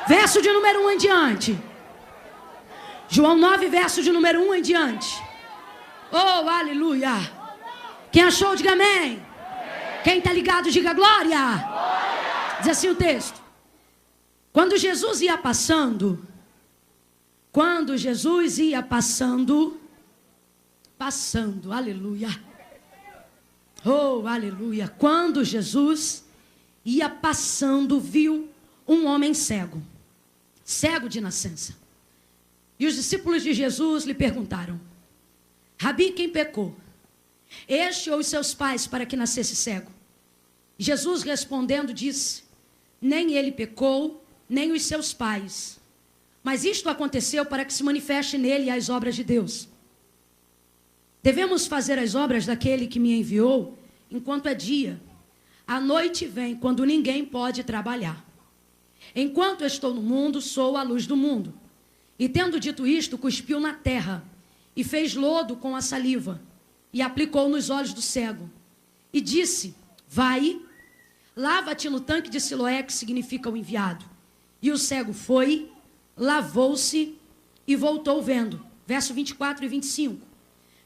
Verso de número 1 em diante. João 9, verso de número 1 em diante. Oh, aleluia. Quem achou, diga amém. Quem está ligado, diga glória. Diz assim o texto. Quando Jesus ia passando, aleluia. Oh, aleluia. Quando Jesus ia passando, viu um homem cego de nascença. E os discípulos de Jesus lhe perguntaram: Rabi, quem pecou? Este ou os seus pais para que nascesse cego? Jesus respondendo disse: nem ele pecou, nem os seus pais. Mas isto aconteceu para que se manifeste nele as obras de Deus. Devemos fazer as obras daquele que me enviou enquanto é dia. A noite vem quando ninguém pode trabalhar. Enquanto estou no mundo, sou a luz do mundo. E tendo dito isto, cuspiu na terra e fez lodo com a saliva e aplicou nos olhos do cego. E disse: vai, lava-te no tanque de Siloé, que significa o enviado. E o cego foi, lavou-se e voltou vendo. Verso 24 e 25.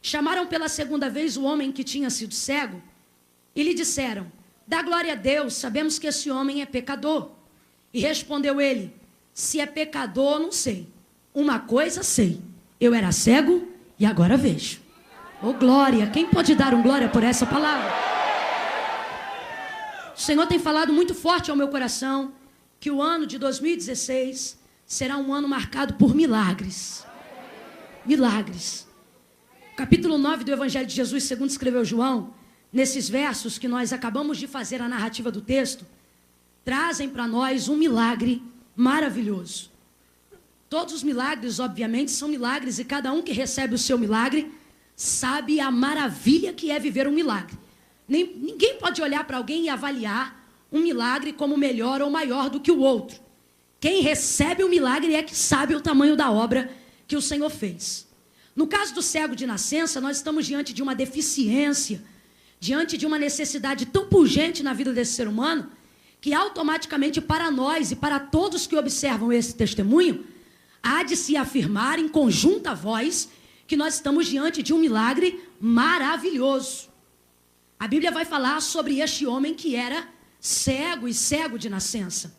Chamaram pela segunda vez o homem que tinha sido cego e lhe disseram: dá glória a Deus, sabemos que esse homem é pecador. E respondeu ele: se é pecador, não sei. Uma coisa sei, eu era cego e agora vejo. Oh glória, quem pode dar um glória por essa palavra? O Senhor tem falado muito forte ao meu coração que o ano de 2016 será um ano marcado por milagres. Milagres. Capítulo 9 do Evangelho de Jesus, segundo escreveu João, nesses versos que nós acabamos de fazer a narrativa do texto, trazem para nós um milagre maravilhoso. Todos os milagres, obviamente, são milagres, e cada um que recebe o seu milagre sabe a maravilha que é viver um milagre. Ninguém pode olhar para alguém e avaliar um milagre como melhor ou maior do que o outro. Quem recebe o milagre é que sabe o tamanho da obra que o Senhor fez. No caso do cego de nascença, nós estamos diante de uma deficiência, diante de uma necessidade tão pungente na vida desse ser humano, que automaticamente para nós e para todos que observam esse testemunho, há de se afirmar em conjunta voz que nós estamos diante de um milagre maravilhoso. A Bíblia vai falar sobre este homem que era cego e cego de nascença.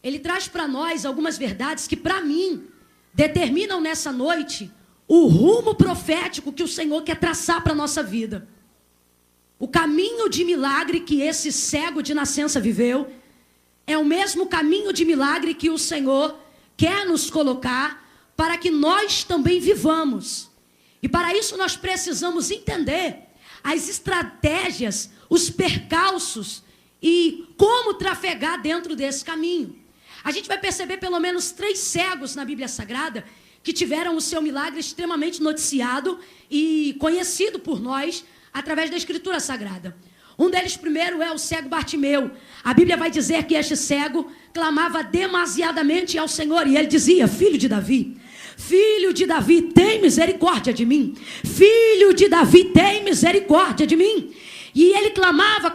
Ele traz para nós algumas verdades que, para mim, determinam nessa noite o rumo profético que o Senhor quer traçar para a nossa vida. O caminho de milagre que esse cego de nascença viveu é o mesmo caminho de milagre que o Senhor quer nos colocar para que nós também vivamos. E para isso nós precisamos entender as estratégias, os percalços e como trafegar dentro desse caminho. A gente vai perceber pelo menos 3 cegos na Bíblia Sagrada que tiveram o seu milagre extremamente noticiado e conhecido por nós através da Escritura Sagrada. Um deles primeiro é o cego Bartimeu. A Bíblia vai dizer que este cego clamava demasiadamente ao Senhor e ele dizia: filho de Davi, tem misericórdia de mim. Filho de Davi, tem misericórdia de mim. E ele clamava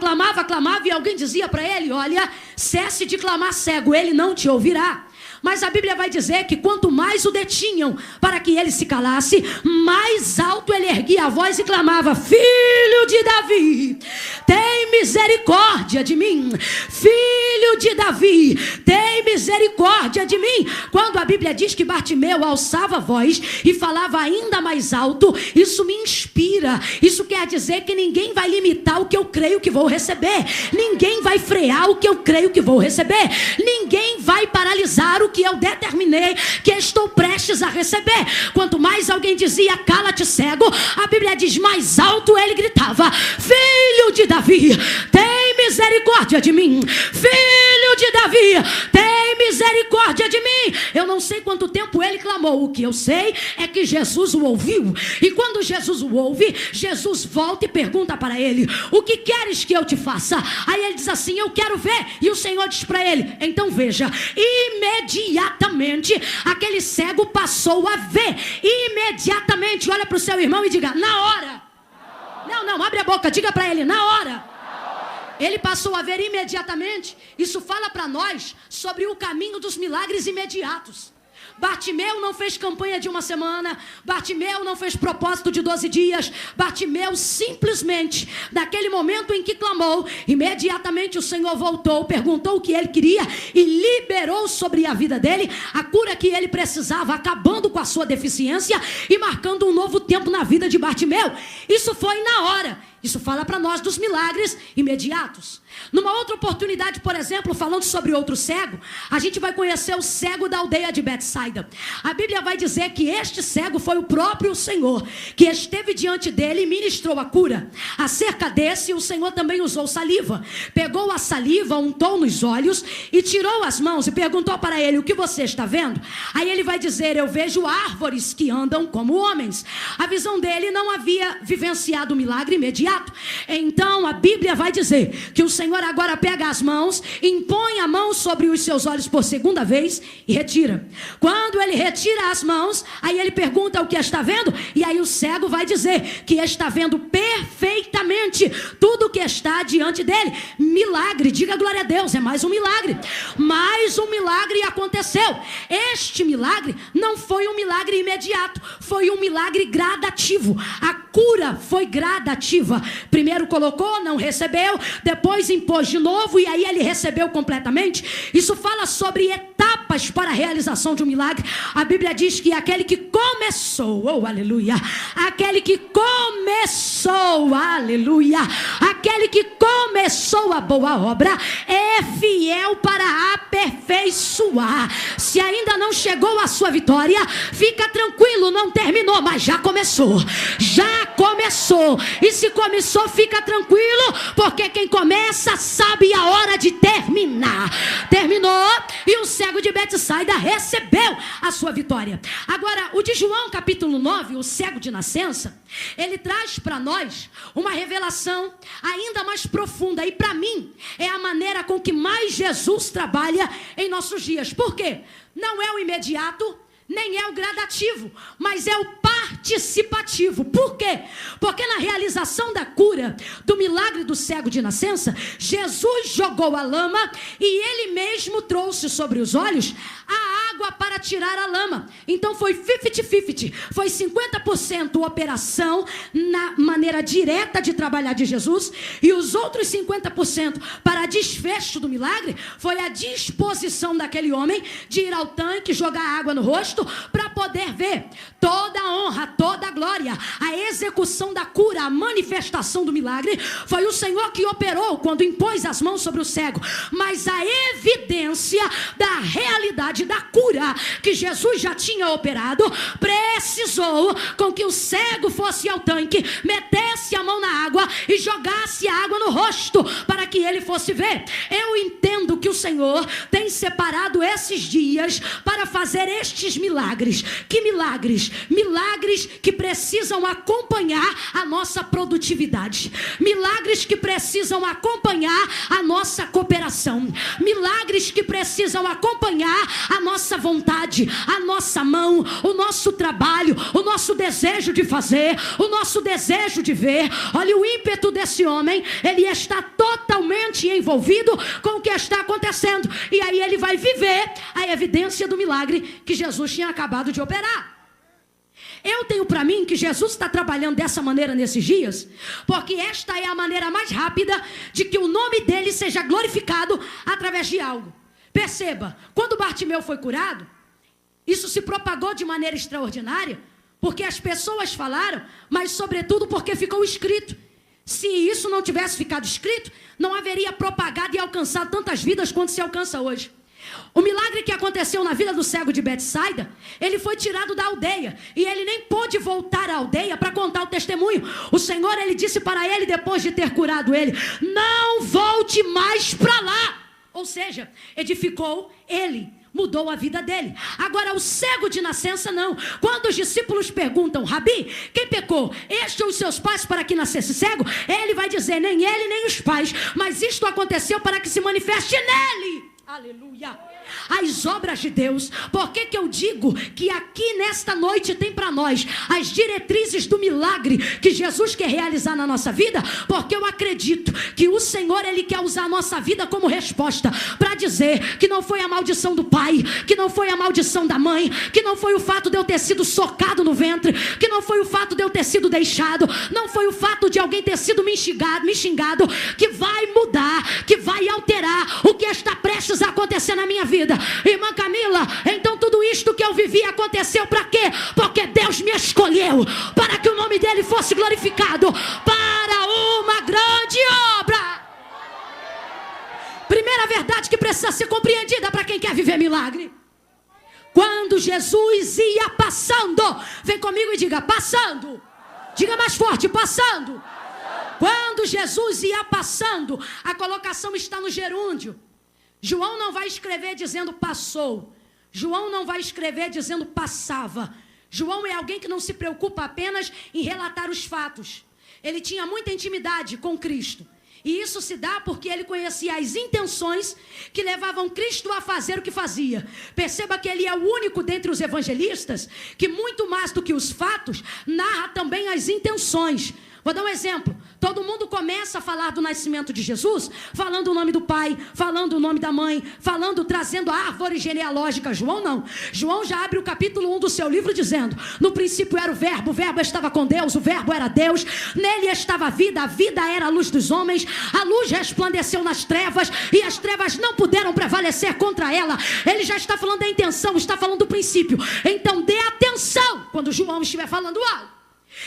e alguém dizia para ele: olha, cesse de clamar, cego, ele não te ouvirá. Mas a Bíblia vai dizer que quanto mais o detinham para que ele se calasse, mais alto ele erguia a voz e clamava: filho de Davi, tem misericórdia de mim. Filho de Davi, tem misericórdia de mim. Quando a Bíblia diz que Bartimeu alçava a voz e falava ainda mais alto, isso me inspira. Isso quer dizer que ninguém vai limitar o que eu creio que vou receber. Ninguém vai frear o que eu creio que vou receber. Ninguém vai paralisar o que eu determinei que estou prestes a receber. Quanto mais alguém dizia: cala-te, cego, a Bíblia diz: mais alto ele gritava: filho de Davi, tem misericórdia de mim. Filho de Davi, tem misericórdia de mim. Eu não sei quanto tempo ele clamou. O que eu sei é que Jesus o ouviu. E quando Jesus o ouve, Jesus volta e pergunta para ele: o que queres que eu te faça? Aí ele diz assim: eu quero ver. E o Senhor diz para ele: então veja. Imediatamente aquele cego passou a ver. Imediatamente. Olha para o seu irmão e diga: na hora. Não, abre a boca, diga para ele: na hora. Ele passou a ver imediatamente. Isso fala para nós sobre o caminho dos milagres imediatos. Bartimeu não fez campanha de uma semana. Bartimeu não fez propósito de 12 dias. Bartimeu simplesmente, naquele momento em que clamou, imediatamente o Senhor voltou, perguntou o que ele queria e liberou sobre a vida dele a cura que ele precisava, acabando com a sua deficiência e marcando um novo tempo na vida de Bartimeu. Isso foi na hora. Isso fala para nós dos milagres imediatos. Numa outra oportunidade, por exemplo, falando sobre outro cego, a gente vai conhecer o cego da aldeia de Betsaida. A Bíblia vai dizer que este cego foi o próprio Senhor, que esteve diante dele e ministrou a cura. Acerca desse, o Senhor também usou saliva. Pegou a saliva, untou nos olhos e tirou as mãos e perguntou para ele: o que você está vendo? Aí ele vai dizer: eu vejo árvores que andam como homens. A visão dele não havia vivenciado o milagre imediato. Então a Bíblia vai dizer que o Senhor agora pega as mãos, impõe a mão sobre os seus olhos por segunda vez e retira. Quando ele retira as mãos, aí ele pergunta o que está vendo, e aí o cego vai dizer que está vendo perfeitamente tudo que está diante dele. Milagre, diga glória a Deus, é mais um milagre. Mais um milagre aconteceu. Este milagre não foi um milagre imediato, foi um milagre gradativo. A cura foi gradativa. Primeiro colocou, não recebeu, depois impôs de novo e aí ele recebeu completamente. Isso fala sobre etapas para a realização de um milagre. A Bíblia diz que aquele que começou, oh aleluia, aquele que começou, aleluia, aquele que começou a boa obra é fiel para aperfeiçoar. Se ainda não chegou a sua vitória, fica tranquilo, não terminou, mas já começou. Já começou. E se começou, fica tranquilo, porque quem começa sabe a hora de terminar. Terminou e o cego de Betsaida recebeu a sua vitória. Agora, o de João capítulo 9, o cego de nascença, ele traz para nós uma revelação ainda mais profunda, e para mim é a maneira com que mais Jesus trabalha em nossos dias. Por quê? Não é o imediato, nem é o gradativo, mas é o participativo. Por quê? Porque na realização da cura, do milagre do cego de nascença, Jesus jogou a lama e ele mesmo trouxe sobre os olhos a água para tirar a lama. Então foi 50-50, foi 50% operação na maneira direta de trabalhar de Jesus, e os outros 50% para desfecho do milagre foi a disposição daquele homem de ir ao tanque, jogar água no rosto para poder ver. Toda a honra, toda a glória, a execução da cura, a manifestação do milagre foi o Senhor que operou quando impôs as mãos sobre o cego. Mas a evidência da realidade da cura que Jesus já tinha operado precisou com que o cego fosse ao tanque, metesse a mão na água e jogasse a água no rosto para que ele fosse ver. Eu entendo que o Senhor tem separado esses dias para fazer estes milagres. Que milagres? Milagres que precisam acompanhar a nossa produtividade. Milagres que precisam acompanhar a nossa cooperação. Milagres que precisam acompanhar a nossa vontade, a nossa mão, o nosso trabalho, o nosso desejo de fazer, o nosso desejo de ver. Olha o ímpeto desse homem, ele está totalmente envolvido com o que está acontecendo, e aí ele vai viver a evidência do milagre que Jesus tinha acabado de operar. Eu tenho para mim que Jesus está trabalhando dessa maneira nesses dias, porque esta é a maneira mais rápida de que o nome dele seja glorificado através de algo. Perceba, quando Bartimeu foi curado, isso se propagou de maneira extraordinária, porque as pessoas falaram, mas sobretudo porque ficou escrito. Se isso não tivesse ficado escrito, não haveria propagado e alcançado tantas vidas quanto se alcança hoje. O milagre que aconteceu na vida do cego de Betsaida, ele foi tirado da aldeia e ele nem pôde voltar à aldeia para contar o testemunho. O Senhor, ele disse para ele, depois de ter curado ele: não volte mais para lá. Ou seja, edificou ele, mudou a vida dele. Agora o cego de nascença não. Quando os discípulos perguntam: Rabi, quem pecou? Este ou os seus pais para que nascesse cego? Ele vai dizer: nem ele nem os pais, mas isto aconteceu para que se manifeste nele. Aleluia. as obras de Deus. Por que que eu digo que aqui nesta noite tem para nós as diretrizes do milagre que Jesus quer realizar na nossa vida? Porque eu acredito que o Senhor, Ele quer usar a nossa vida como resposta para dizer que não foi a maldição do pai, que não foi a maldição da mãe, que não foi o fato de eu ter sido socado no ventre, que não foi o fato de eu ter sido deixado, não foi o fato de alguém ter sido me xingado, que vai mudar, que vai alterar o que está prestes a acontecer na minha vida. Irmã Camila, então tudo isto que eu vivi aconteceu para quê? Porque Deus me escolheu para que o nome dele fosse glorificado para uma grande obra. Primeira verdade que precisa ser compreendida para quem quer viver milagre: quando Jesus ia passando, vem comigo e diga: passando. Diga mais forte: passando. Quando Jesus ia passando, a colocação está no gerúndio. João não vai escrever dizendo passou. João não vai escrever dizendo passava. João é alguém que não se preocupa apenas em relatar os fatos. Ele tinha muita intimidade com Cristo. E isso se dá porque ele conhecia as intenções que levavam Cristo a fazer o que fazia. Perceba que ele é o único dentre os evangelistas que, muito mais do que os fatos, narra também as intenções. Vou dar um exemplo. Todo mundo começa a falar do nascimento de Jesus, falando o nome do pai, falando o nome da mãe, trazendo a árvore genealógica. João não. João já abre o capítulo 1 do seu livro dizendo: no princípio era o verbo estava com Deus, o verbo era Deus, nele estava a vida era a luz dos homens, a luz resplandeceu nas trevas, e as trevas não puderam prevalecer contra ela. Ele já está falando da intenção, está falando do princípio. Então dê atenção quando João estiver falando algo.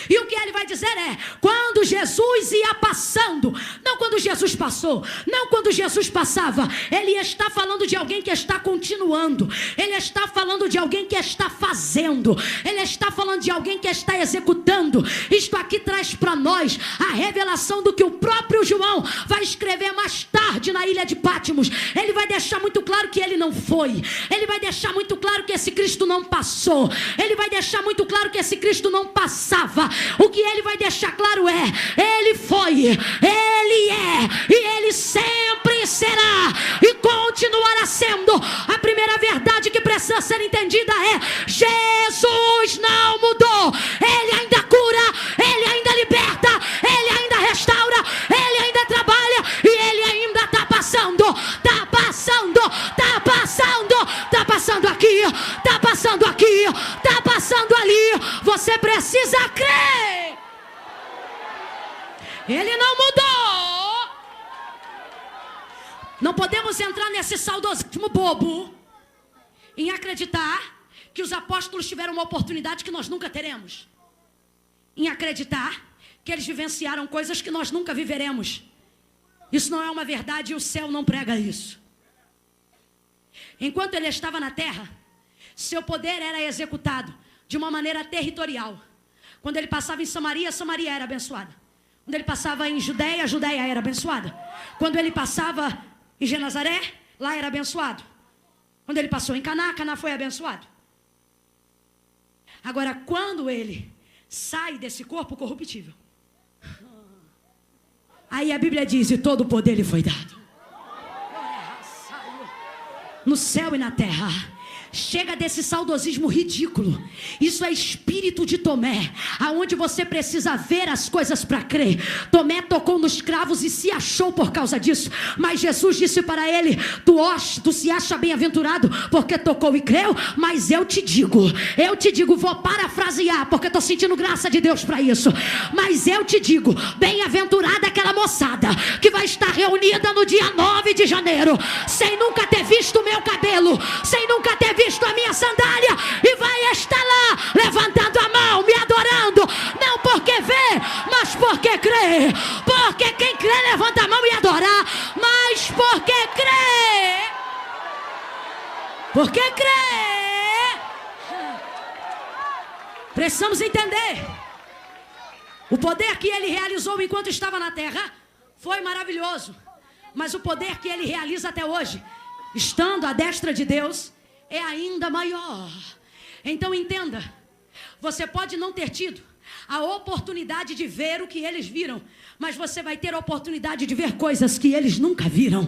E o que ele vai dizer é: quando Jesus ia passando, não quando Jesus passou, não quando Jesus passava. Ele está falando de alguém que está continuando, ele está falando de alguém que está fazendo, ele está falando de alguém que está executando. Isto aqui traz para nós a revelação do que o próprio João vai escrever mais tarde na ilha de Patmos. Ele vai deixar muito claro que ele não foi, ele vai deixar muito claro que esse Cristo não passou, ele vai deixar muito claro que esse Cristo não passava. O que ele vai deixar claro é: ele foi, ele é e ele sempre será e continuará sendo. A primeira verdade que precisa ser entendida é: Jesus não mudou. Ele ainda cura, ele ainda liberta, ele ainda restaura, ele ainda trabalha e ele ainda está passando. Está passando, está passando, está passando aqui, está passando aqui, está passando ali. Você precisa crer. Ele não mudou. Não podemos entrar nesse saudosismo bobo em acreditar que os apóstolos tiveram uma oportunidade que nós nunca teremos, em acreditar que eles vivenciaram coisas que nós nunca viveremos. Isso não é uma verdade e o céu não prega isso. Enquanto ele estava na terra, seu poder era executado de uma maneira territorial. Quando ele passava em Samaria, Samaria era abençoada. Quando ele passava em Judeia, Judeia era abençoada. Quando ele passava em Genazaré, lá era abençoado. Quando ele passou em Caná, Caná foi abençoado. Agora, quando ele sai desse corpo corruptível, aí a Bíblia diz: e todo o poder lhe foi dado, no céu e na terra. Chega desse saudosismo ridículo. Isso é espírito de Tomé, aonde você precisa ver as coisas para crer. Tomé tocou nos cravos e se achou por causa disso, mas Jesus disse para ele: tu se acha bem-aventurado porque tocou e creu, mas eu te digo, vou parafrasear porque estou sentindo graça de Deus para isso, mas eu te digo, bem-aventurada aquela moçada que vai estar reunida no dia 9 de janeiro, sem nunca ter visto o meu cabelo, sem nunca ter visto a minha sandália, e vai estar lá levantando a mão, me adorando, não porque vê, mas porque crê. Porque quem crê levanta a mão e adora, mas porque crê. Porque crê. Precisamos entender: o poder que ele realizou enquanto estava na terra foi maravilhoso, mas o poder que ele realiza até hoje, estando à destra de Deus, é ainda maior. Então entenda: você pode não ter tido a oportunidade de ver o que eles viram, mas você vai ter a oportunidade de ver coisas que eles nunca viram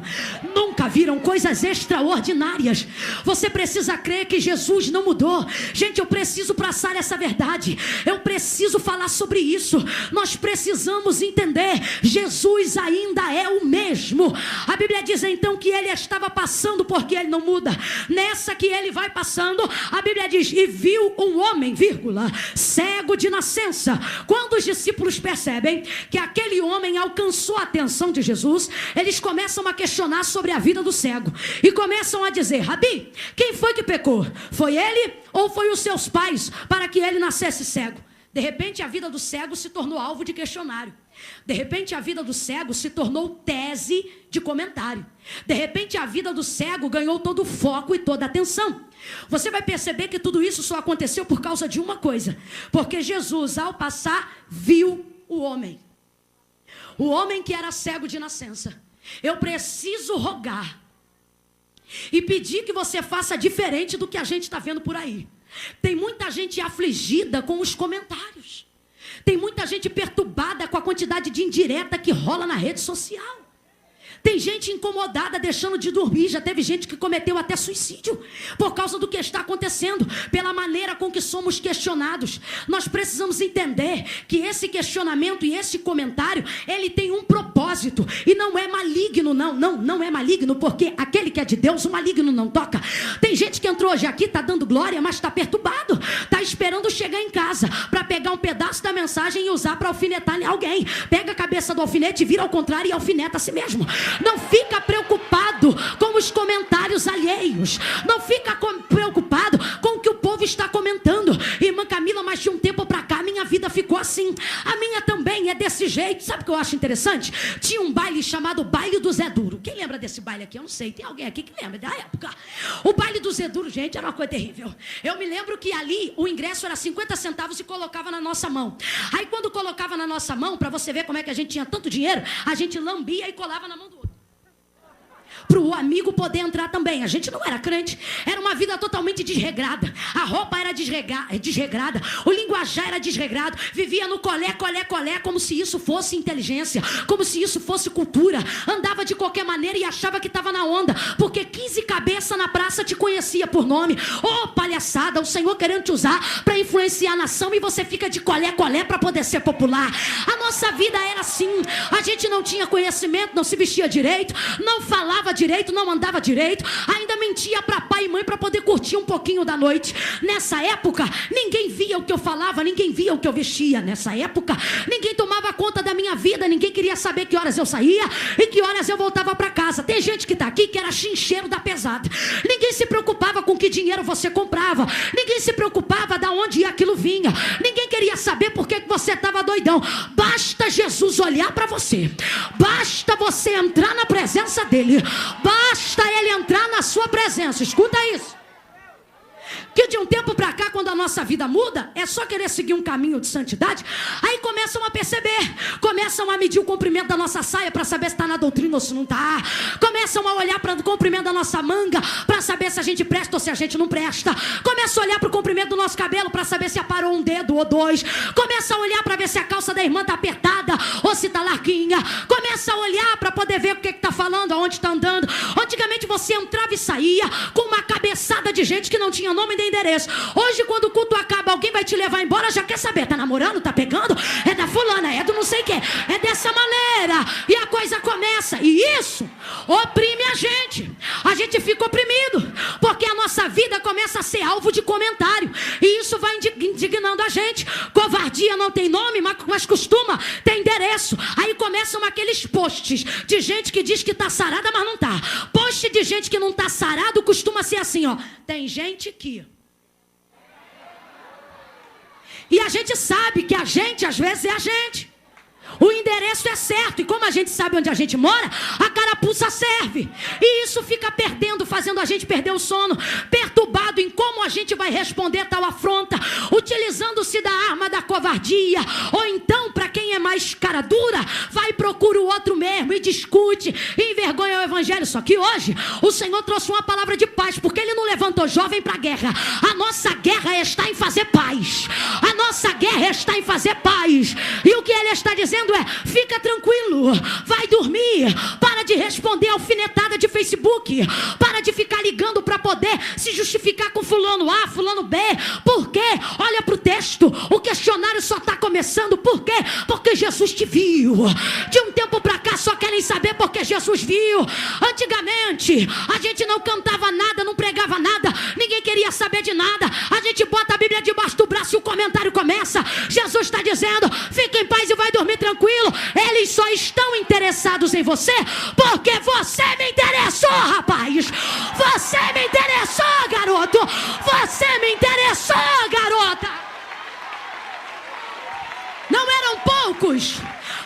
coisas extraordinárias. Você precisa crer que Jesus não mudou. Gente, eu preciso passar essa verdade, eu preciso falar sobre isso. Nós precisamos entender, Jesus ainda é o mesmo. A Bíblia diz então que ele estava passando, porque ele não muda. Nessa que ele vai passando, a Bíblia diz, e viu um homem, cego de nascença. Quando os discípulos percebem que aquele homem alcançou a atenção de Jesus, eles começam a questionar sobre a vida do cego, e começam a dizer, Rabi, quem foi que pecou? Foi ele ou foi os seus pais para que ele nascesse cego? De repente a vida do cego se tornou alvo de questionário. De repente a vida do cego se tornou tese de comentário. De repente a vida do cego ganhou todo o foco e toda a atenção. Você vai perceber que tudo isso só aconteceu por causa de uma coisa, porque Jesus, ao passar, viu o homem que era cego de nascença. Eu preciso rogar e pedir que você faça diferente do que a gente está vendo por aí. Tem muita gente afligida com os comentários. Tem muita gente perturbada com a quantidade de indireta que rola na rede social. Tem gente incomodada, deixando de dormir. Já teve gente que cometeu até suicídio por causa do que está acontecendo, pela maneira com que somos questionados. Nós precisamos entender que esse questionamento e esse comentário, ele tem um propósito, e não é maligno, não é maligno, porque aquele que é de Deus, o maligno não toca. Tem gente que entrou hoje aqui, está dando glória, mas está perturbado, está esperando chegar em casa para pegar um pedaço da mensagem e usar para alfinetar alguém. Pega a cabeça do alfinete, vira ao contrário e alfineta a si mesmo. Não fica preocupado com os comentários alheios. Não fica preocupado com o que o povo está comentando. Irmã Camila, mas de um tempo para cá, minha vida ficou assim. A minha também é desse jeito. Sabe o que eu acho interessante? Tinha um baile chamado Baile do Zé Duro. Quem lembra desse baile aqui? Eu não sei. Tem alguém aqui que lembra da época? O Baile do Zé Duro, gente, era uma coisa terrível. Eu me lembro que ali o ingresso era 50 centavos e colocava na nossa mão. Aí quando colocava na nossa mão, para você ver como é que a gente tinha tanto dinheiro, a gente lambia e colava na mão do outro, para o amigo poder entrar também. A gente não era crente, era uma vida totalmente desregrada. A roupa era desregrada, o linguajar era desregrado, vivia no colé, como se isso fosse inteligência, como se isso fosse cultura. Andava de qualquer maneira e achava que estava na onda, porque 15 cabeças na praça te conhecia por nome. Palhaçada, o Senhor querendo te usar para influenciar a nação, e você fica de colé para poder ser popular. A nossa vida era assim. A gente não tinha conhecimento, não se vestia direito, não falava direito, não andava direito, ainda mentia para pai e mãe para poder curtir um pouquinho da noite. Nessa época, ninguém via o que eu falava, ninguém via o que eu vestia. Nessa época, ninguém tomava conta da minha vida, ninguém queria saber que horas eu saía e que horas eu voltava para casa. Tem gente que está aqui que era chincheiro da pesada. Ninguém se preocupava com que dinheiro você comprava, ninguém se preocupava de onde aquilo vinha, ninguém queria saber por que você estava doidão. Basta Jesus olhar para você, basta você entrar na presença dele, basta ele entrar na sua presença. Escuta isso, que de um tempo para cá, quando a nossa vida muda, é só querer seguir um caminho de santidade. Aí começam a perceber, começam a medir o comprimento da nossa saia para saber se está na doutrina ou se não está. Começam a olhar para o comprimento da nossa manga para saber se a gente presta ou se a gente não presta. Começam a olhar para o comprimento do nosso cabelo para saber se aparou um dedo ou dois. Começam a olhar para ver se a calça da irmã está apertada ou se está larguinha. Começa a olhar para poder ver o que está falando, aonde está andando. Antigamente você entrava e saía com uma cabeçada de gente que não tinha nome nem endereço. Hoje, quando o culto acaba, alguém vai te levar embora, já quer saber, tá namorando, tá pegando, é da fulana, é do não sei o que, é dessa maneira, e a coisa começa, e isso oprime a gente fica oprimido, porque a nossa vida começa a ser alvo de comentário, e isso vai indignando a gente. Covardia não tem nome, mas costuma ter endereço. Aí começam aqueles posts de gente que diz que tá sarada, mas não tá. Post de gente que não tá sarado costuma ser assim, ó, tem gente que... E a gente sabe que a gente, às vezes, é a gente. O endereço é certo. E como a gente sabe onde a gente mora, a carapuça serve. E isso fica perdendo, fazendo a gente perder o sono. Perturbado em como a gente vai responder tal afronta. Utilizando-se da arma da covardia. Ou então, para quem é mais cara dura, vai e procura o outro mesmo e discute. E envergonha o evangelho. Só que hoje, o Senhor trouxe uma palavra de paz. Porque Ele não levantou jovem para a guerra. A nossa guerra está em fazer paz. A nossa guerra está em fazer paz. E o que ele está dizendo é: fica tranquilo, vai dormir, para de responder alfinetada de Facebook, para de ficar ligando para poder se justificar com fulano A, fulano B. Por quê? Olha para o texto, o questionário só está começando. Por quê? Porque Jesus te viu. De um tempo para cá só querem saber porque Jesus viu. Antigamente a gente não cantava nada, não pregava nada, ninguém queria saber de nada. A gente bota a Bíblia debaixo do braço e o comentário começa. Jesus está dizendo: fica em paz e vai dormir tranquilo. Eles só estão interessados em você porque você me interessou, rapaz. Você me interessou, garoto. Você me interessou, garota. Não eram poucos,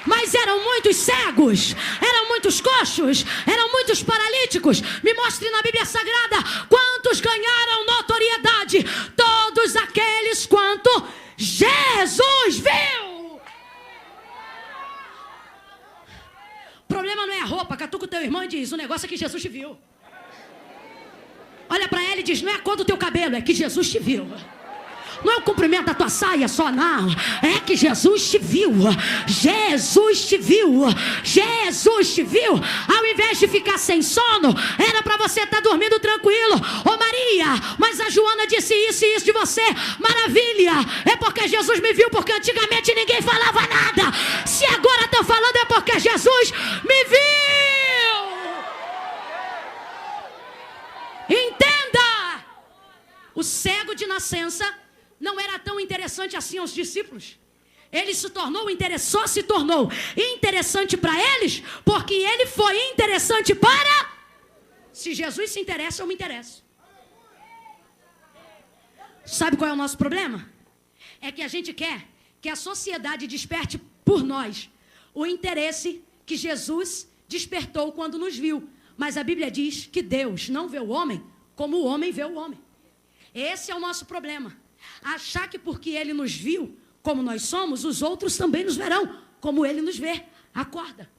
mas eram muitos cegos, eram muitos coxos, eram muitos paralíticos. Me mostre na Bíblia Sagrada quantos ganharam notoriedade. Todos aqueles quanto Jesus viu. O problema não é a roupa. Catuca o teu irmão e diz: o negócio é que Jesus te viu. Olha para ela e diz: não é a cor do teu cabelo, é que Jesus te viu. Não é o comprimento da tua saia só, não. É que Jesus te viu. Jesus te viu. Jesus te viu. Ao invés de ficar sem sono, era para você estar dormindo tranquilo. Ô Maria, mas a Joana disse isso e isso de você. Maravilha. É porque Jesus me viu, porque antigamente ninguém falava nada. Se agora estão falando é porque Jesus me viu. Entenda. O cego de nascença não era tão interessante assim aos discípulos. Ele se tornou interessante para eles, porque ele foi interessante para... Se Jesus se interessa, eu me interesso. Sabe qual é o nosso problema? É que a gente quer que a sociedade desperte por nós o interesse que Jesus despertou quando nos viu. Mas a Bíblia diz que Deus não vê o homem como o homem vê o homem. Esse é o nosso problema. Achar que porque ele nos viu como nós somos, os outros também nos verão como ele nos vê. Acorda.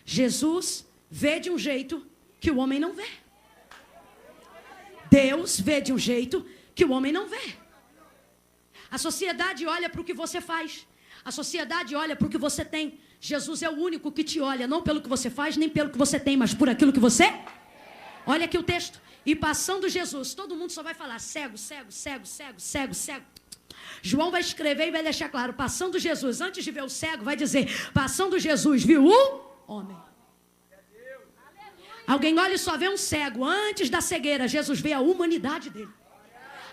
Jesus vê de um jeito que o homem não vê. Deus vê de um jeito que o homem não vê. A sociedade olha para o que você faz. A sociedade olha para o que você tem. Jesus é o único que te olha, não pelo que você faz, nem pelo que você tem, mas por aquilo que você... Olha aqui o texto. E passando Jesus, todo mundo só vai falar cego, cego, cego, cego, cego, cego. João vai escrever e vai deixar claro: passando Jesus, antes de ver o cego, vai dizer: passando Jesus, viu um homem. Alguém olha e só vê um cego. Antes da cegueira, Jesus vê a humanidade dele.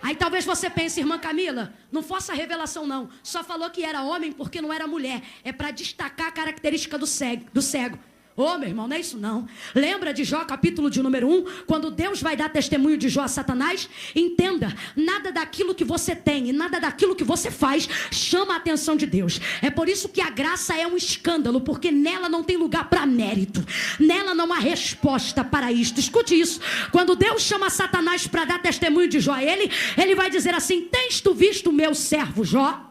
Aí talvez você pense: irmã Camila, não faça revelação não. Só falou que era homem porque não era mulher. É para destacar a característica do cego. Ô, meu irmão, não é isso não. Lembra de Jó, capítulo de número 1, quando Deus vai dar testemunho de Jó a Satanás? Entenda, nada daquilo que você tem e nada daquilo que você faz chama a atenção de Deus. É por isso que a graça é um escândalo, porque nela não tem lugar para mérito. Nela não há resposta para isto. Escute isso. Quando Deus chama Satanás para dar testemunho de Jó a ele vai dizer assim: tens tu visto o meu servo Jó?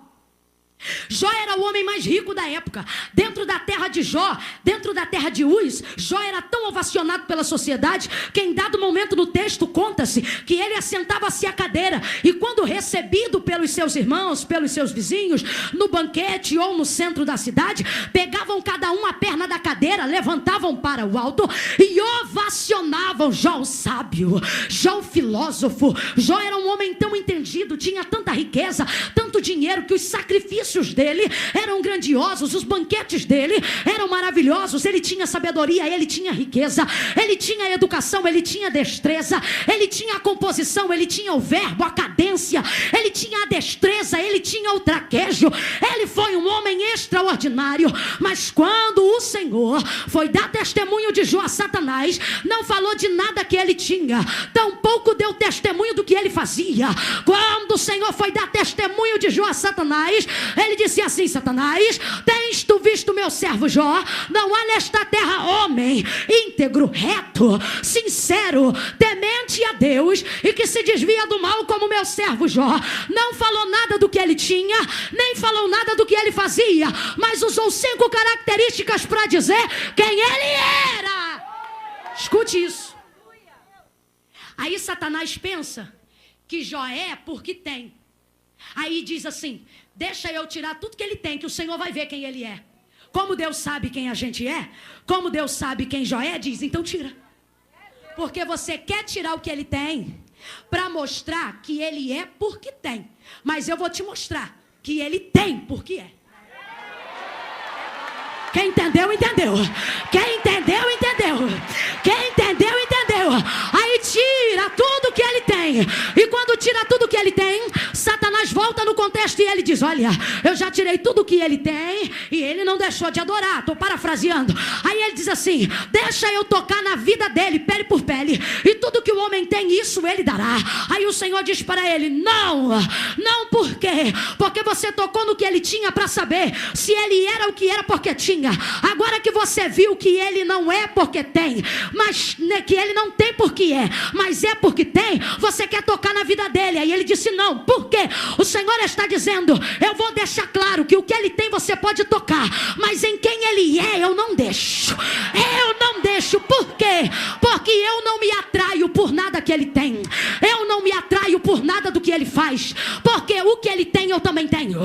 Jó era o homem mais rico da época. Dentro da terra de Jó, dentro da terra de Uz, Jó era tão ovacionado pela sociedade que em dado momento no texto conta-se que ele assentava-se à cadeira e quando recebido pelos seus irmãos, pelos seus vizinhos, no banquete ou no centro da cidade, pegavam cada um a perna da cadeira, levantavam para o alto e ovacionavam Jó o sábio, Jó o filósofo. Jó era um homem tão entendido, tinha tanta riqueza, tanto dinheiro, que os sacrifícios dele eram grandiosos, os banquetes dele eram maravilhosos. Ele tinha sabedoria, ele tinha riqueza, ele tinha educação, ele tinha destreza, ele tinha a composição, ele tinha o verbo, a cadência, ele tinha a destreza, ele tinha o traquejo. Ele foi um homem extraordinário. Mas quando o Senhor foi dar testemunho de Jó a Satanás, não falou de nada que ele tinha, tampouco deu testemunho do que ele fazia. Quando o Senhor foi dar testemunho de Jó a Satanás, ele disse assim: Satanás, tens tu visto meu servo Jó? Não há nesta terra homem íntegro, reto, sincero, temente a Deus e que se desvia do mal como meu servo Jó. Não falou nada do que ele tinha, nem falou nada do que ele fazia, mas usou 5 características para dizer quem ele era. Escute isso. Aí Satanás pensa que Jó é porque tem. Aí diz assim, deixa eu tirar tudo que ele tem, que o Senhor vai ver quem ele é. Como Deus sabe quem a gente é, como Deus sabe quem Jó é, diz, então tira. Porque você quer tirar o que ele tem, para mostrar que ele é porque tem. Mas eu vou te mostrar que ele tem porque é. Quem entendeu, entendeu. Quem entendeu, entendeu. Quem entendeu, entendeu. Aí tira tudo que ele tem. E quando tira tudo que ele tem, Satanás volta no contexto e ele diz, olha, eu já tirei tudo que ele tem e ele não deixou de adorar. Estou parafraseando. Aí ele diz assim, deixa eu tocar na vida dele, pele por pele. E tudo que o homem tem, isso ele dará. Aí o Senhor diz para ele, não por quê? Porque você tocou no que ele tinha para saber se ele era o que era porque tinha. Agora que você viu que ele não é porque tem, mas que ele não tem porque é, mas é porque tem, você quer tocar na vida dele. Aí ele disse não, por quê? O Senhor está dizendo, eu vou deixar claro que o que ele tem você pode tocar, mas em quem ele é eu não deixo. Eu não deixo, por quê? Porque eu não me atraio por nada que ele tem, eu não me atraio por nada do que ele faz, porque o que ele tem eu também tenho,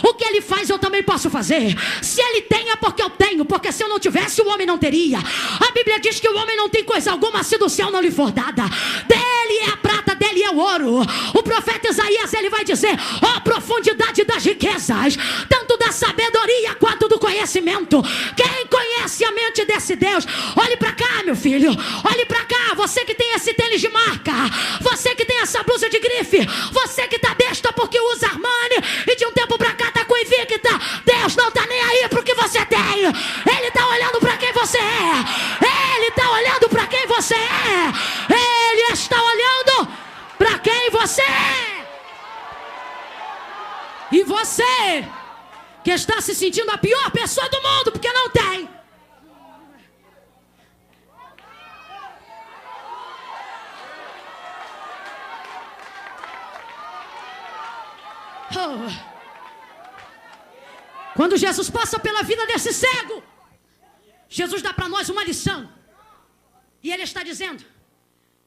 o que ele faz eu também posso fazer. Se ele tem é porque eu tenho, porque se eu não tivesse o homem não teria. A Bíblia diz que o homem não tem coisa alguma se do céu não lhe for dada. Dele é a prata, dele é o ouro. O profeta Isaías ele vai dizer, ó profundidade das riquezas, tanto da sabedoria quanto do conhecimento. Quem conhece a mente desse Deus? Olhe pra cá, meu filho, olhe pra cá. Você que tem esse tênis de marca, você que tem essa blusa de grife, você que tá besta porque usa Armani e de um tempo pra cá tá com Invicta, Deus não tá nem aí pro que você tem. Ele está olhando para quem você é. Ele está olhando para quem você é. Ele está olhando para quem você é. E você que está se sentindo a pior pessoa do mundo porque não tem. Oh. Quando Jesus passa pela vida desse cego, Jesus dá para nós uma lição. E ele está dizendo,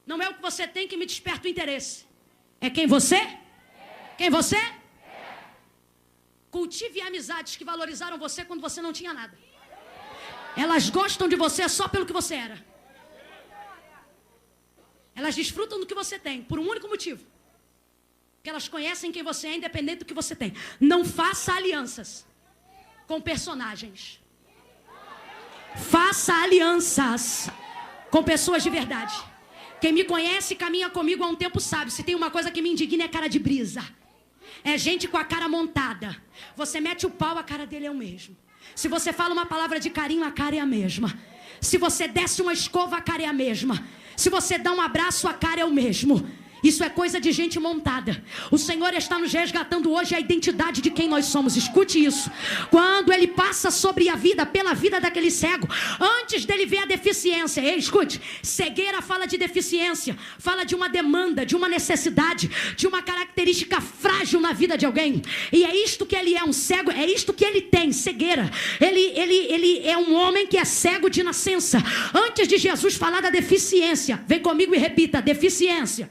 não é o que você tem que me desperta o interesse, é quem você é. Quem você é. Cultive amizades que valorizaram você quando você não tinha nada. Elas gostam de você só pelo que você era. Elas desfrutam do que você tem por um único motivo, que elas conhecem quem você é independente do que você tem. Não faça alianças com personagens. Faça alianças com pessoas de verdade. Quem me conhece e caminha comigo há um tempo sabe, se tem uma coisa que me indigna é cara de brisa. É gente com a cara montada. Você mete o pau, a cara dele é o mesmo. Se você fala uma palavra de carinho, a cara é a mesma. Se você desce uma escova, a cara é a mesma. Se você dá um abraço, a cara é o mesmo. Isso é coisa de gente montada. O Senhor está nos resgatando hoje a identidade de quem nós somos. Escute isso. Quando Ele passa sobre a vida, pela vida daquele cego, antes dele ver a deficiência. Ei, escute. Cegueira fala de deficiência. Fala de uma demanda, de uma necessidade, de uma característica frágil na vida de alguém. E é isto que ele é, um cego. É isto que ele tem, cegueira. Ele é um homem que é cego de nascença. Antes de Jesus falar da deficiência, vem comigo e repita, deficiência.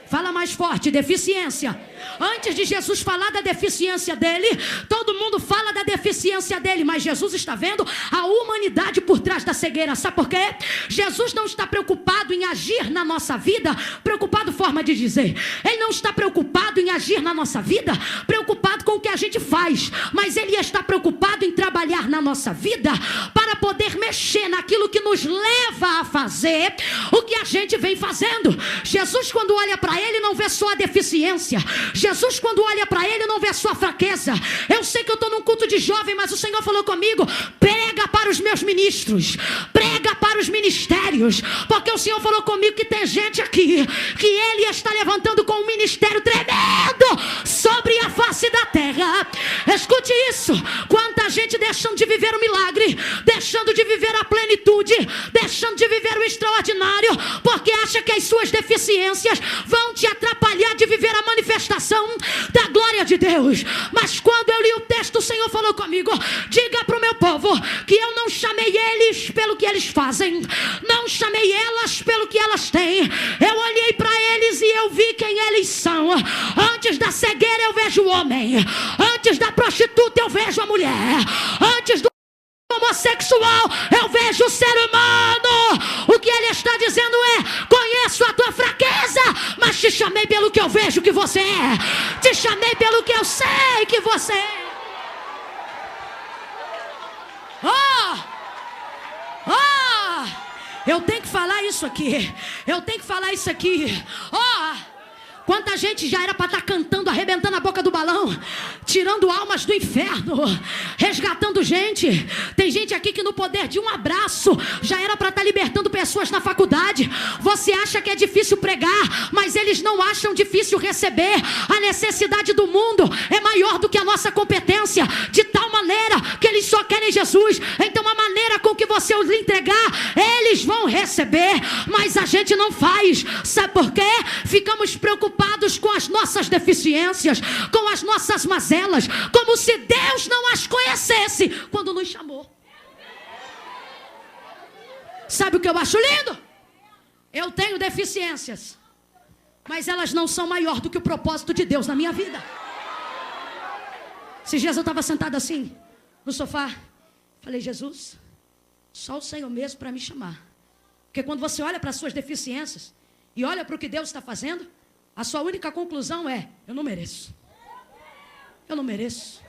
Fala mais forte, deficiência. Antes de Jesus falar da deficiência dele, todo mundo fala da deficiência dele, mas Jesus está vendo a humanidade por trás da cegueira. Sabe por quê? Jesus não está preocupado em agir na nossa vida, preocupado, forma de dizer. Ele não está preocupado em agir na nossa vida, preocupado com o que a gente faz, mas ele está preocupado em trabalhar na nossa vida para poder mexer naquilo que nos leva a fazer o que a gente vem fazendo. Jesus, quando olha para ele, não vê só a deficiência. Jesus, quando olha para ele, não vê a sua fraqueza. Eu sei que eu estou num culto de jovem, mas o Senhor falou comigo, prega para os meus ministros, prega para os ministérios, porque o Senhor falou comigo que tem gente aqui que ele está levantando com um ministério tremendo sobre a face da terra. Escute isso. Quanta gente deixando de viver o milagre, deixando de viver a plenitude, deixando de viver o extraordinário, porque acha que as suas deficiências vão te atrapalhar de viver a manifestação da glória de Deus. Mas quando eu li o texto, o Senhor falou comigo, diga para o meu povo que eu não chamo chamei eles pelo que eles fazem, não chamei elas pelo que elas têm. Eu olhei para eles e eu vi quem eles são. Antes da cegueira eu vejo o homem, antes da prostituta eu vejo a mulher, antes do homossexual eu vejo o ser humano. O que ele está dizendo é: conheço a tua fraqueza, mas te chamei pelo que eu vejo que você é, te chamei pelo que eu sei que você é. Eu tenho que falar isso aqui. Eu tenho que falar isso aqui. Quanta gente já era para estar cantando, arrebentando a boca do balão, tirando almas do inferno, resgatando gente. Tem gente aqui que no poder de um abraço já era para estar libertando pessoas na faculdade. Você acha que é difícil pregar, mas eles não acham difícil receber. A necessidade do mundo é maior do que a nossa competência, de tal maneira que eles só querem Jesus. Então a maneira com que você os entregar, eles vão receber, mas a gente não faz. Sabe por quê? Ficamos preocupados com as nossas deficiências, com as nossas mazelas, como se Deus não as conhecesse quando nos chamou. Sabe o que eu acho lindo? Eu tenho deficiências, mas elas não são maior do que o propósito de Deus na minha vida. Esses dias eu estava sentado assim no sofá, falei: Jesus, só o Senhor mesmo para me chamar. Porque quando você olha para as suas deficiências e olha para o que Deus está fazendo, a sua única conclusão é: eu não mereço. Eu não mereço.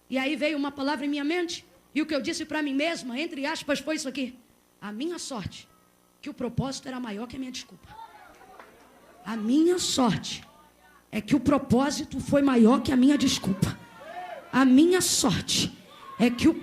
E aí veio uma palavra em minha mente, e o que eu disse para mim mesma, entre aspas, foi isso aqui: a minha sorte, que o propósito era maior que a minha desculpa. A minha sorte é que o propósito foi maior que a minha desculpa. A minha sorte é que o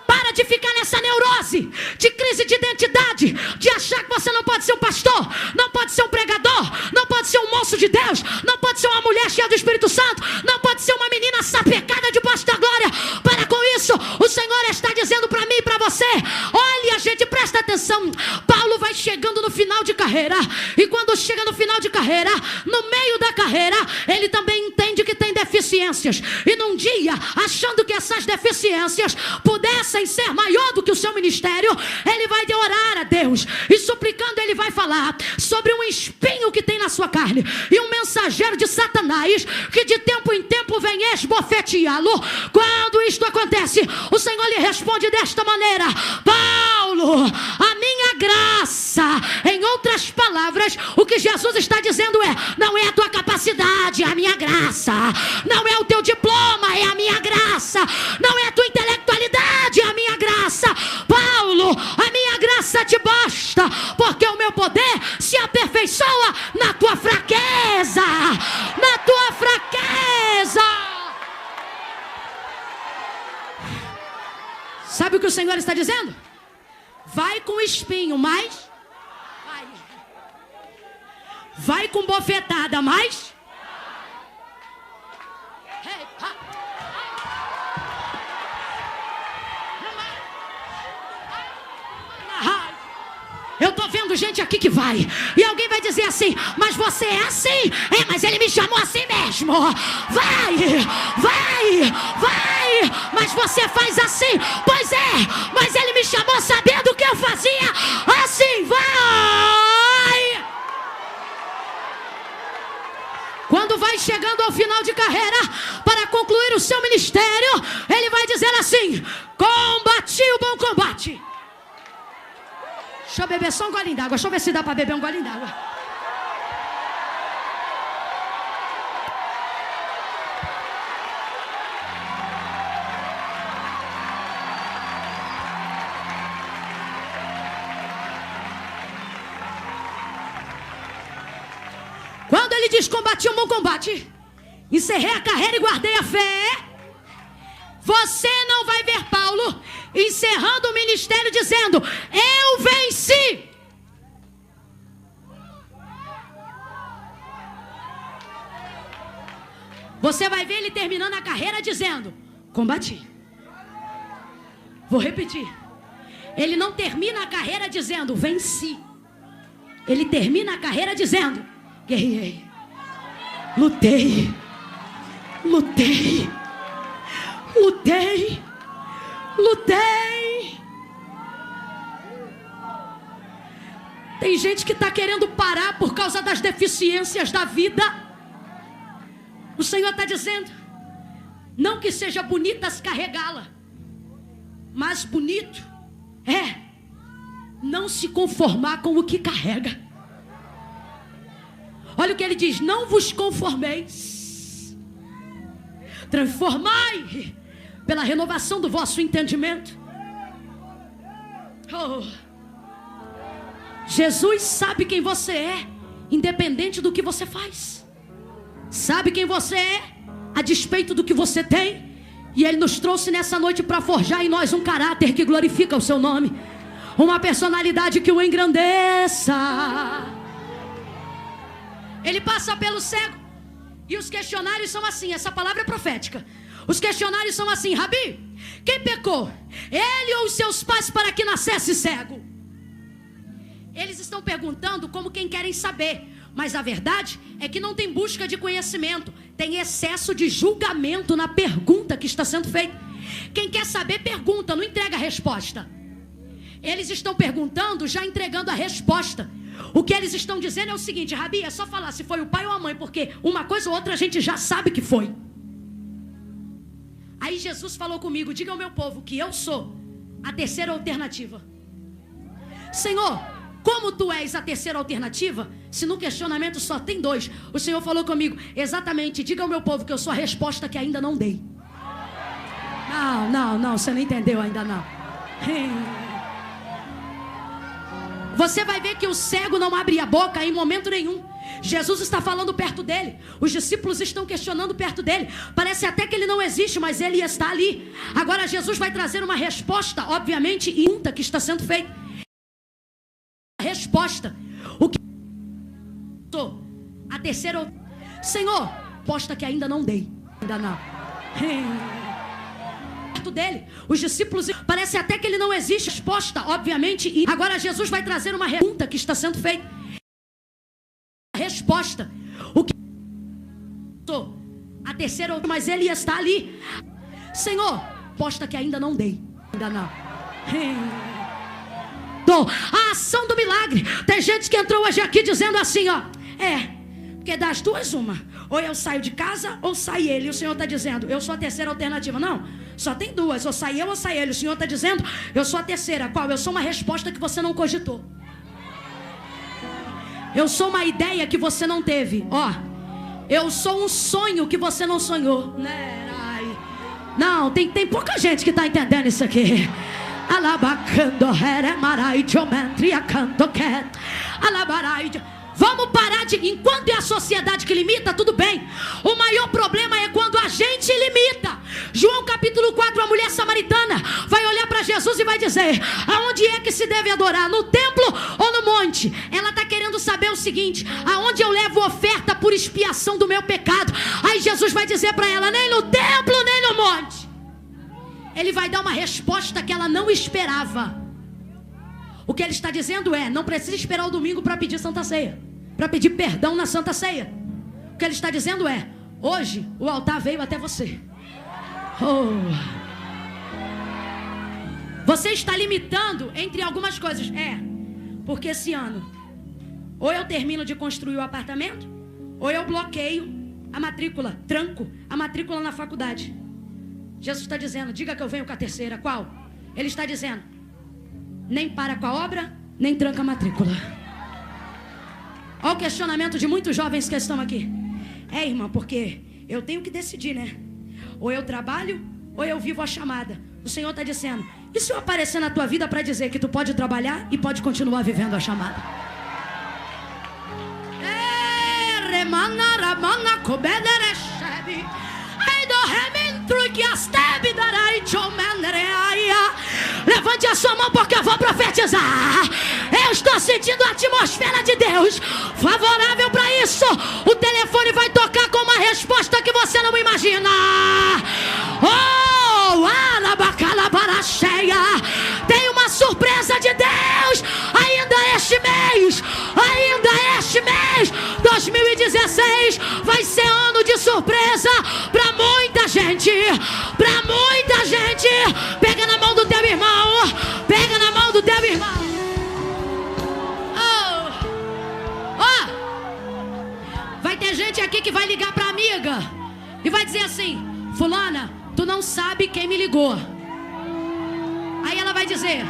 Para de ficar nessa neurose de crise de identidade, de achar que você não pode ser um pastor, não pode ser um pregador, não pode ser um moço de Deus, não pode ser uma mulher cheia do Espírito Santo, não pode ser uma menina sapecada debaixo da glória. Para com isso. O Senhor está dizendo para mim e para você: olha, gente, presta atenção. Paulo vai chegando no final de carreira, e quando chega no final de carreira, no meio da carreira, ele também entende que tem deficiências. E num dia, achando que essas deficiências pudessem ser maior do que o seu ministério, ele vai orar a Deus, e suplicando ele vai falar sobre um espinho que tem na sua carne, e um mensageiro de Satanás que de tempo em tempo vem esbofeteá-lo. Quando isto acontece, o Senhor lhe responde desta maneira: Paulo, a minha graça. Em outras palavras, o que Jesus está dizendo é: não é a tua capacidade, é a minha graça. Não é o teu diploma, é a minha graça. Não é a tua intelectualidade, é a minha graça. Paulo, a minha graça te basta, porque o meu poder se aperfeiçoa na tua fraqueza. Na tua fraqueza. Sabe o que o Senhor está dizendo? Vai com espinho, mas vai com bofetada, mas eu tô vendo gente aqui que vai, e alguém vai dizer assim: mas você é assim? É, mas ele me chamou assim mesmo. Vai, mas você faz assim. Pois é, mas ele me chamou sabendo que eu fazia assim. Vai. Quando vai chegando ao final de carreira, para concluir o seu ministério, ele vai dizer assim: combati o bom combate. Deixa eu beber só um golinho d'água. Deixa eu ver se dá para beber um golinho d'água. Quando ele diz combati um bom combate, encerrei a carreira e guardei a fé, você não vai ver Paulo encerrando o ministério dizendo: eu venci. Você vai ver ele terminando a carreira dizendo: combati. Vou repetir. Ele não termina a carreira dizendo: venci. Ele termina a carreira dizendo: guerrei, lutei, Lutei. Lutei. Lutei. Tem gente que está querendo parar por causa das deficiências da vida. O Senhor está dizendo, não que seja bonita se carregá-la, mas bonito é não se conformar com o que carrega. Olha o que ele diz: não vos conformeis, transformai pela renovação do vosso entendimento. Jesus sabe quem você é, independente do que você faz. Sabe quem você é, a despeito do que você tem. E Ele nos trouxe nessa noite para forjar em nós um caráter que glorifica o seu nome, uma personalidade que o engrandeça. Ele passa pelo cego, e os questionários são assim. Essa palavra é profética. Os questionários são assim: Rabi, quem pecou? Ele ou os seus pais para que nascesse cego? Eles estão perguntando como quem querem saber, mas a verdade é que não tem busca de conhecimento, tem excesso de julgamento na pergunta que está sendo feita. Quem quer saber pergunta, não entrega a resposta. Eles estão perguntando, já entregando a resposta. O que eles estão dizendo é o seguinte: Rabi, é só falar se foi o pai ou a mãe, porque uma coisa ou outra a gente já sabe que foi. Aí Jesus falou comigo: diga ao meu povo que eu sou a terceira alternativa. Senhor, como tu és a terceira alternativa, se no questionamento só tem dois? O Senhor falou comigo: exatamente, diga ao meu povo que eu sou a resposta que ainda não dei. Não, você não entendeu ainda não. Você vai ver que o cego não abre a boca em momento nenhum. Jesus está falando perto dele, os discípulos estão questionando perto dele. Parece até que ele não existe, mas ele está ali. Agora Jesus vai trazer uma resposta, obviamente, pergunta que está sendo feita. Resposta: o que sou a terceira? Senhor, resposta que ainda não dei. Ainda não. Perto dele, os discípulos, parece até que ele não existe. Resposta, obviamente, e agora Jesus vai trazer uma pergunta que está sendo feita. Resposta: o que sou a terceira? Mas ele está ali. Senhor, resposta que ainda não dei. Ainda não. A ação do milagre. Tem gente que entrou hoje aqui dizendo assim, ó: porque das duas uma, ou eu saio de casa ou sai ele. E o Senhor está dizendo: eu sou a terceira alternativa. Não, só tem duas, ou sai eu ou sai ele. O Senhor está dizendo: eu sou a terceira. Qual? Eu sou uma resposta que você não cogitou. Eu sou uma ideia que você não teve. Eu sou um sonho que você não sonhou. Não, tem pouca gente que está entendendo isso aqui. Vamos parar de... Enquanto é a sociedade que limita, tudo bem. O maior problema é quando a gente limita. João capítulo 4, a mulher samaritana vai olhar para Jesus e vai dizer: aonde é que se deve adorar? No templo ou no monte? Ela está querendo saber o seguinte: aonde eu levo oferta por expiação do meu pecado? Aí Jesus vai dizer para ela: nem no templo, nem no monte. Ele vai dar uma resposta que ela não esperava. O que ele está dizendo é: não precisa esperar o domingo para pedir Santa Ceia, para pedir perdão na Santa Ceia. O que ele está dizendo é: hoje o altar veio até você. Você está limitando entre algumas coisas. Porque esse ano, ou eu termino de construir o apartamento, ou eu bloqueio a matrícula, tranco a matrícula na faculdade. Jesus está dizendo: diga que eu venho com a terceira. Qual? Ele está dizendo: nem para com a obra, nem tranca a matrícula. Olha o questionamento de muitos jovens que estão aqui. Irmã, porque eu tenho que decidir, né? Ou eu trabalho, ou eu vivo a chamada. O Senhor está dizendo: e se eu aparecer na tua vida para dizer que tu pode trabalhar e pode continuar vivendo a chamada? Levante a sua mão, porque eu vou profetizar. Eu estou sentindo a atmosfera de Deus favorável para isso. O telefone vai tocar com uma resposta que você não imagina. Tem uma surpresa de Deus ainda este mês. 2016 vai ser ano de surpresa para muitos. para muita gente. Pega na mão do teu irmão. Pega na mão do teu irmão. Vai ter gente aqui que vai ligar para amiga e vai dizer assim: fulana, tu não sabe quem me ligou. Aí ela vai dizer: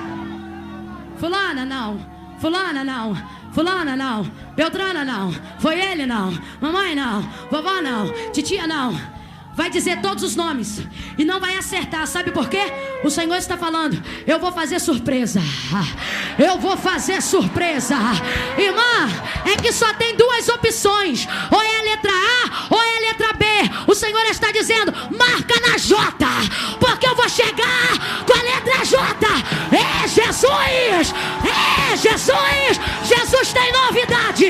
fulana não, fulana não, fulana não, Beltrana não, foi ele não, mamãe não, vovó não, titia não. Vai dizer todos os nomes e não vai acertar. Sabe por quê? O Senhor está falando: eu vou fazer surpresa. Eu vou fazer surpresa. Irmã, é que só tem duas opções: ou é a letra A ou é a letra B. O Senhor está dizendo: marca na J, porque eu vou chegar com a letra J. É Jesus! É Jesus! Jesus tem novidade.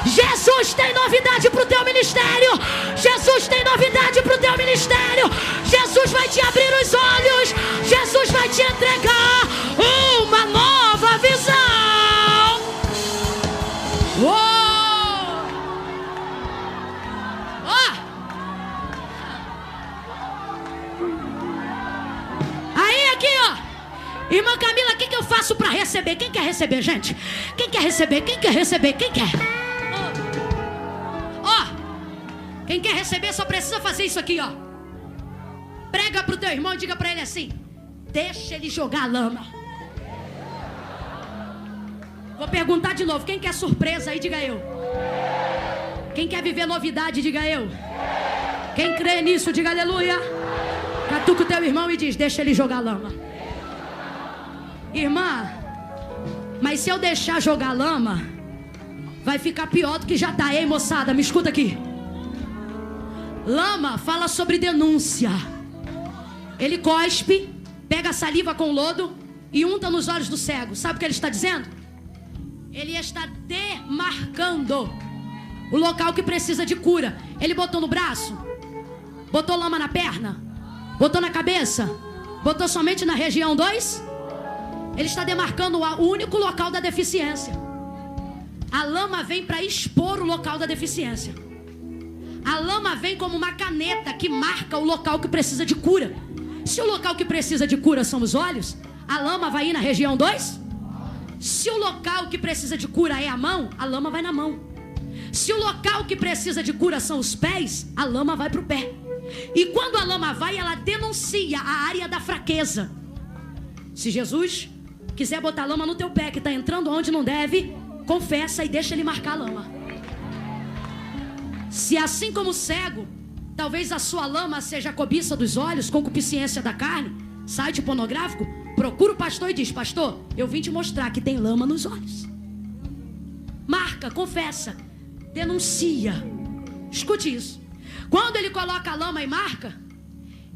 Jesus tem novidade para o teu ministério. Jesus tem novidade para o teu ministério. Jesus vai te abrir os olhos. Jesus vai te entregar uma nova visão. Aí aqui, ó, irmã Camila, o que eu faço para receber? Quem quer receber, gente? Quem quer receber? Quem quer receber? Quem quer? Quem quer receber só precisa fazer isso aqui, ó. Prega pro teu irmão e diga pra ele assim: deixa ele jogar a lama. Vou perguntar de novo: quem quer surpresa aí, diga eu. Quem quer viver novidade, diga eu. Quem crê nisso, diga aleluia. Catuca o teu irmão e diz: deixa ele jogar a lama. Irmã, mas se eu deixar jogar a lama, vai ficar pior do que já tá. Ei, moçada, me escuta aqui. Lama fala sobre denúncia. Ele cospe, pega a saliva com lodo e unta nos olhos do cego. Sabe o que ele está dizendo? Ele está demarcando o local que precisa de cura. Ele botou no braço, botou lama na perna, botou na cabeça, botou somente na região 2. Ele está demarcando o único local da deficiência. A lama vem para expor o local da deficiência. A lama vem como uma caneta que marca o local que precisa de cura. Se o local que precisa de cura são os olhos, a lama vai ir na região 2. Se o local que precisa de cura é a mão, a lama vai na mão. Se o local que precisa de cura são os pés, a lama vai para o pé. E quando a lama vai, ela denuncia a área da fraqueza. Se Jesus quiser botar lama no teu pé que está entrando onde não deve, confessa e deixa ele marcar a lama. Se assim como o cego, talvez a sua lama seja a cobiça dos olhos, concupiscência da carne, site pornográfico, procura o pastor e diz: pastor, eu vim te mostrar que tem lama nos olhos. Marca, confessa, denuncia. Escute isso. Quando ele coloca a lama e marca,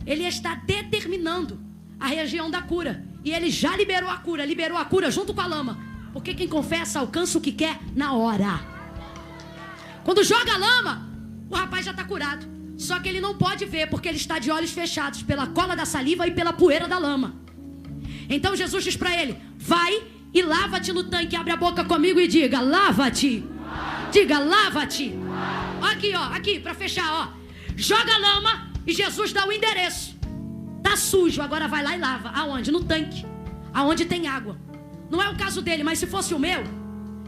ele está determinando a região da cura. E ele já liberou a cura junto com a lama. Porque quem confessa alcança o que quer na hora. Quando joga a lama, o rapaz já está curado. Só que ele não pode ver, porque ele está de olhos fechados pela cola da saliva e pela poeira da lama. Então Jesus diz para ele: vai e lava-te no tanque. Abre a boca comigo e diga: lava-te. Diga: lava-te. Aqui, ó, aqui, para fechar, ó. Joga a lama e Jesus dá o endereço. Tá sujo, agora vai lá e lava. Aonde? No tanque, aonde tem água. Não é o caso dele, mas se fosse o meu,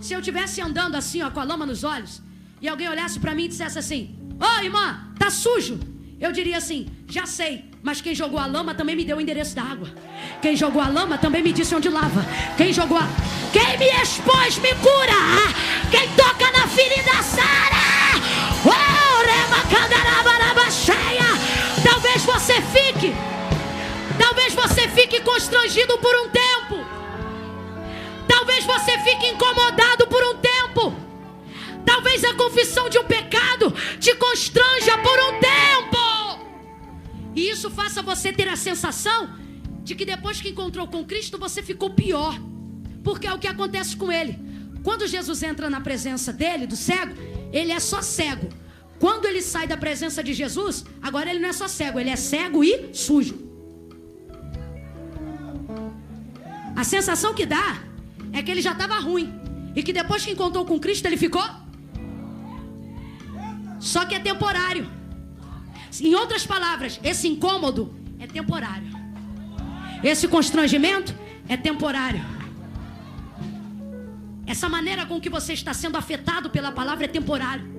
se eu estivesse andando assim, ó, com a lama nos olhos, e alguém olhasse para mim e dissesse assim: ô irmã, tá sujo. Eu diria assim: já sei, mas quem jogou a lama também me deu o endereço da água. Quem jogou a lama também me disse onde lava. Quem me expôs me cura. Quem toca na ferida sara. Talvez você fique constrangido por um tempo. Talvez você fique incomodado por um tempo. Talvez a confissão de um pecado te constranja por um tempo. E isso faça você ter a sensação de que depois que encontrou com Cristo, você ficou pior. Porque é o que acontece com ele. Quando Jesus entra na presença dele, do cego, ele é só cego. Quando ele sai da presença de Jesus, agora ele não é só cego, ele é cego e sujo. A sensação que dá é que ele já estava ruim. E que depois que encontrou com Cristo, ele ficou. Só que é temporário. Em outras palavras, esse incômodo é temporário. Esse constrangimento é temporário. Essa maneira com que você está sendo afetado pela palavra é temporário.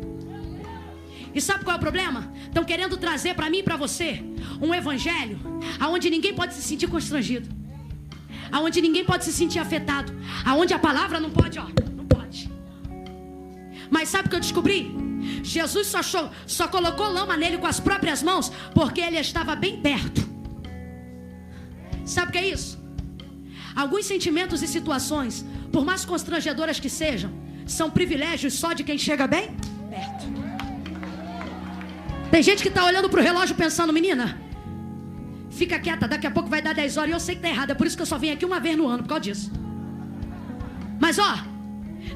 E sabe qual é o problema? Estão querendo trazer para mim e para você um evangelho aonde ninguém pode se sentir constrangido, aonde ninguém pode se sentir afetado, aonde a palavra não pode, não pode. Mas sabe o que eu descobri? Jesus só colocou lama nele com as próprias mãos porque ele estava bem perto. Sabe o que é isso? Alguns sentimentos e situações, por mais constrangedoras que sejam, são privilégios só de quem chega bem perto. Tem gente que está olhando para o relógio pensando: menina, fica quieta, daqui a pouco vai dar 10 horas. E eu sei que está errado, é por isso que eu só venho aqui uma vez no ano, por causa disso. Mas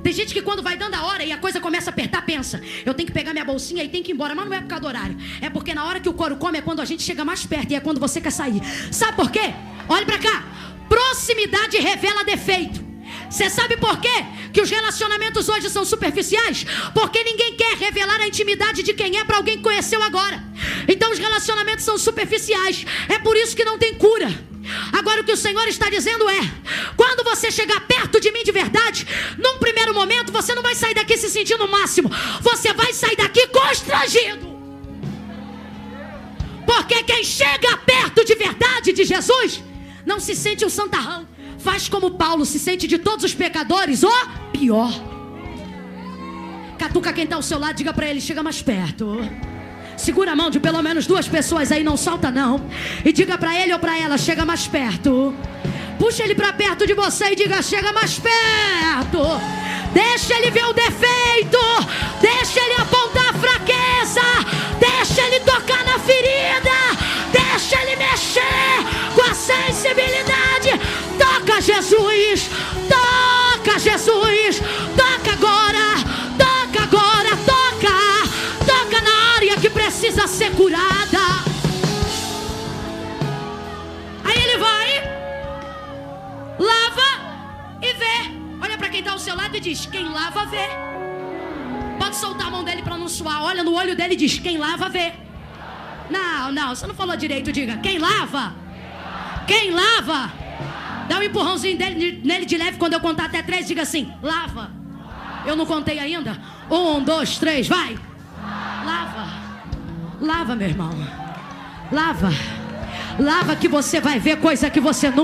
tem gente que quando vai dando a hora e a coisa começa a apertar, pensa: eu tenho que pegar minha bolsinha e tenho que ir embora. Mas não é por causa do horário, é porque na hora que o couro come é quando a gente chega mais perto e é quando você quer sair. Sabe por quê? Olhe pra cá. Proximidade revela defeito. Você sabe por quê que os relacionamentos hoje são superficiais? Porque ninguém quer revelar a intimidade de quem é para alguém que conheceu agora. Então os relacionamentos são superficiais. É por isso que não tem cura. Agora o que o Senhor está dizendo é: quando você chegar perto de mim de verdade, num primeiro momento você não vai sair daqui se sentindo o máximo. Você vai sair daqui constrangido. Porque quem chega perto de verdade de Jesus não se sente um santarrão. Faz como Paulo, se sente de todos os pecadores o pior. Catuca quem está ao seu lado, diga para ele: chega mais perto. Segura a mão de pelo menos 2 pessoas aí, não solta não. E diga para ele ou para ela: chega mais perto. Puxa ele para perto de você e diga: chega mais perto. Deixa ele ver o defeito. Deixa ele apontar a fraqueza. Deixa ele tocar na ferida. Deixa ele mexer com a sensibilidade. Toca, Jesus. Toca, Jesus. Toca agora. Toca agora. Toca. Toca na área que precisa ser curada. Aí ele vai, lava e vê. Olha para quem está ao seu lado e diz: quem lava vê. Pode soltar a mão dele para não suar. Olha no olho dele e diz: quem lava vê. Não, você não falou direito. Diga: quem lava. Quem lava. Dá um empurrãozinho nele de leve. Quando eu contar até 3, diga assim: lava. Eu não contei ainda. 1, 2, 3, vai. Lava. Lava, meu irmão. Lava. Lava que você vai ver coisa que você nunca